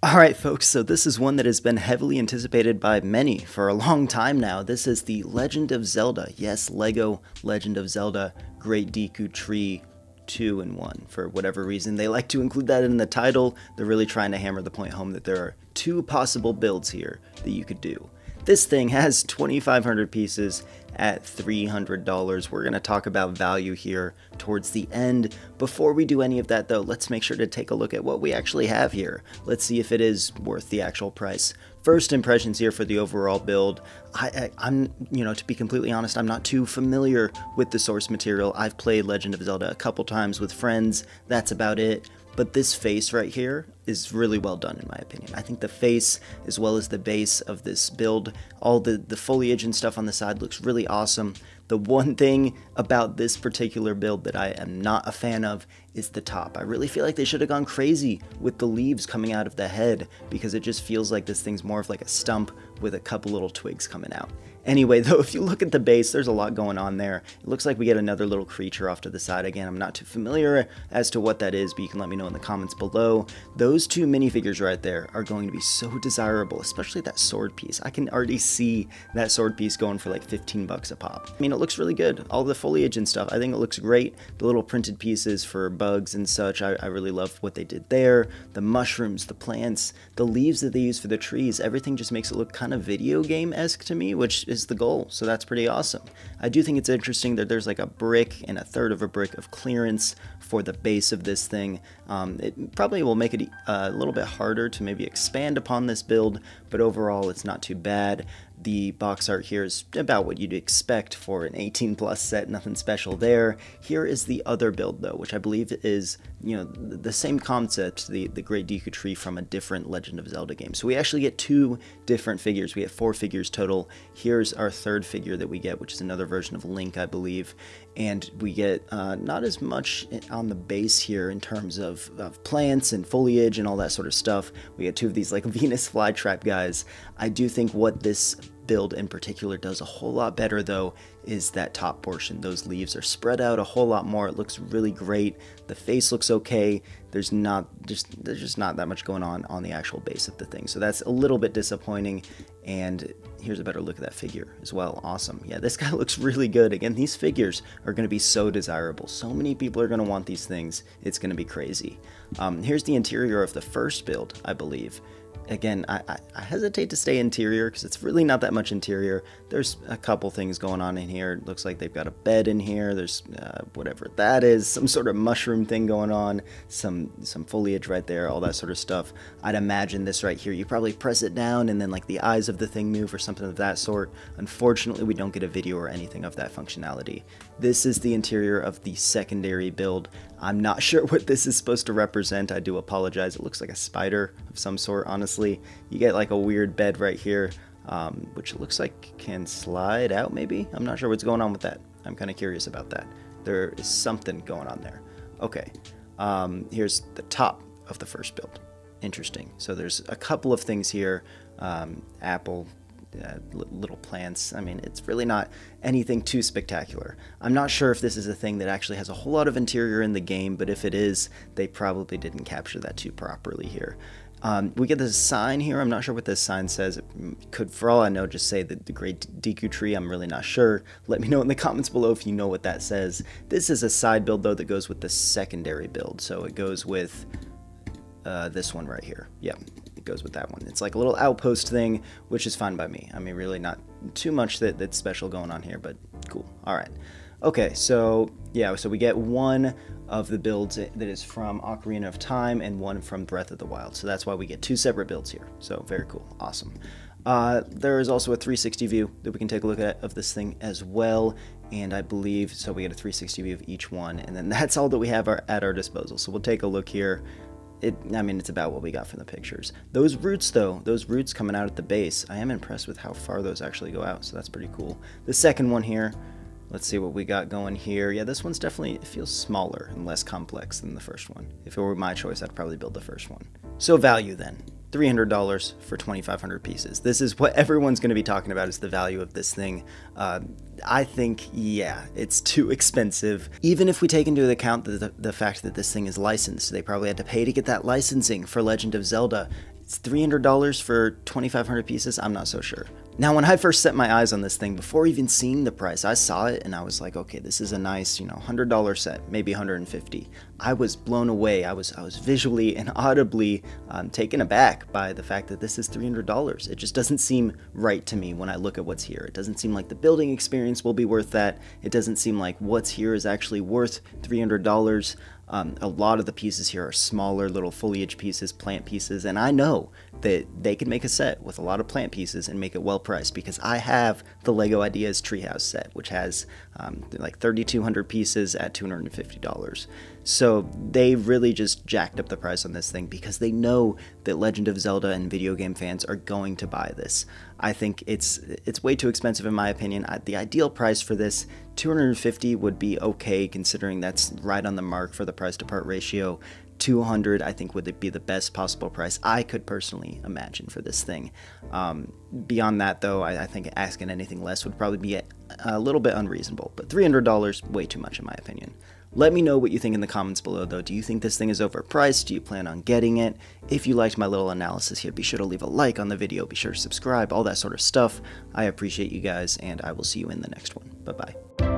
Alright folks, so this is one that has been heavily anticipated by many for a long time now. This is the Legend of Zelda. Yes, LEGO Legend of Zelda Great Deku Tree 2-in-1. For whatever reason, they like to include that in the title. They're really trying to hammer the point home that there are two possible builds here that you could do. This thing has 2,500 pieces at $300. We're going to talk about value here towards the end. Before we do any of that though, let's make sure to take a look at what we actually have here. Let's see if it is worth the actual price. First impressions here for the overall build. I'm, to be completely honest, I'm not too familiar with the source material. I've played Legend of Zelda a couple times with friends. That's about it. But this face right here is really well done in my opinion. I think the face as well as the base of this build, all the foliage and stuff on the side looks really awesome. The one thing about this particular build that I am not a fan of is the top. I really feel like they should have gone crazy with the leaves coming out of the head because it just feels like this thing's more of like a stump with a couple little twigs coming out. Anyway, though, if you look at the base, there's a lot going on there. It looks like we get another little creature off to the side. Again, I'm not too familiar as to what that is, but you can let me know in the comments below. Those two minifigures right there are going to be so desirable, especially that sword piece. I can already see that sword piece going for like 15 bucks a pop. I mean, it looks really good. All the foliage and stuff, I think it looks great. The little printed pieces for bugs and such, I really love what they did there. The mushrooms, the plants, the leaves that they use for the trees, everything just makes it look kind of video game-esque to me, which is the goal, so that's pretty awesome. I do think it's interesting that there's like a brick and a third of a brick of clearance for the base of this thing. It probably will make it a little bit harder to maybe expand upon this build, but overall it's not too bad. The box art here is about what you'd expect for an 18+ set, nothing special there. Here is the other build though, which I believe is, the same concept, the Great Deku Tree from a different Legend of Zelda game. So we actually get two different figures. We have 4 figures total. Here's our third figure that we get, which is another version of Link, I believe. And we get not as much on the base here in terms of plants and foliage and all that sort of stuff. We get 2 of these like Venus flytrap guys. I do think what this build in particular does a whole lot better though is that top portion. Those leaves are spread out a whole lot more. It looks really great. The face looks okay. There's just not that much going on the actual base of the thing, so that's a little bit disappointing. And here's a better look at that figure as well. Awesome. Yeah, this guy looks really good. Again, these figures are going to be so desirable. So many people are going to want these things. It's going to be crazy. Here's the interior of the first build, I believe. Again, I hesitate to say interior because it's really not that much interior. There's a couple things going on in here. It looks like they've got a bed in here. There's whatever that is, some sort of mushroom thing going on, some foliage right there, all that sort of stuff. I'd imagine this right here, you probably press it down and then like the eyes of the thing move or something of that sort. Unfortunately, we don't get a video or anything of that functionality. This is the interior of the secondary build. I'm not sure what this is supposed to represent. I do apologize. It looks like a spider of some sort, honestly. You get like a weird bed right here, which looks like can slide out maybe? I'm not sure what's going on with that. I'm kind of curious about that. There is something going on there. Okay, here's the top of the first build. Interesting. So there's a couple of things here. Apple, little plants. I mean, it's really not anything too spectacular. I'm not sure if this is a thing that actually has a whole lot of interior in the game, but if it is, they probably didn't capture that too properly here. We get this sign here. I'm not sure what this sign says. It could, for all I know, just say the Great Deku Tree. I'm really not sure. Let me know in the comments below if you know what that says. This is a side build, though, that goes with the secondary build. So it goes with this one right here. Yeah, it goes with that one. It's like a little outpost thing, which is fine by me. I mean, really not too much that's special going on here, but cool. All right. Okay, so yeah, so we get one of the builds that is from Ocarina of Time and one from Breath of the Wild. So that's why we get 2 separate builds here. So very cool. Awesome. There is also a 360 view that we can take a look at of this thing as well. And I believe, so we get a 360 view of each one. And then that's all that we have at our disposal. So we'll take a look here. I mean, it's about what we got from the pictures. Those roots, though, those roots coming out at the base, I am impressed with how far those actually go out. So that's pretty cool. The second one here, let's see what we got going here. Yeah, this one's definitely, it feels smaller and less complex than the first one. If it were my choice, I'd probably build the first one. So value then. $300 for 2,500 pieces. This is what everyone's going to be talking about, is the value of this thing. I think, yeah, it's too expensive. Even if we take into account the fact that this thing is licensed, they probably had to pay to get that licensing for Legend of Zelda. It's $300 for 2,500 pieces? I'm not so sure. Now, when I first set my eyes on this thing, before even seeing the price, I saw it and I was like, okay, this is a nice, $100 set, maybe 150. I was blown away. I was visually and audibly taken aback by the fact that this is $300. It just doesn't seem right to me when I look at what's here. It doesn't seem like the building experience will be worth that. It doesn't seem like what's here is actually worth $300. A lot of the pieces here are smaller little foliage pieces, plant pieces, and I know that they can make a set with a lot of plant pieces and make it well priced because I have the LEGO Ideas Treehouse set, which has like 3,200 pieces at $250. So they really just jacked up the price on this thing because they know that Legend of Zelda and video game fans are going to buy this. I think it's way too expensive in my opinion. The ideal price for this, $250 would be okay considering that's right on the mark for the price to part ratio. $200 I think would be the best possible price I could personally imagine for this thing. Beyond that though, I think asking anything less would probably be a little bit unreasonable, but $300 way too much in my opinion. Let me know what you think in the comments below though. Do you think this thing is overpriced? Do you plan on getting it? If you liked my little analysis here, be sure to leave a like on the video, be sure to subscribe, all that sort of stuff. I appreciate you guys, and I will see you in the next one. Bye bye.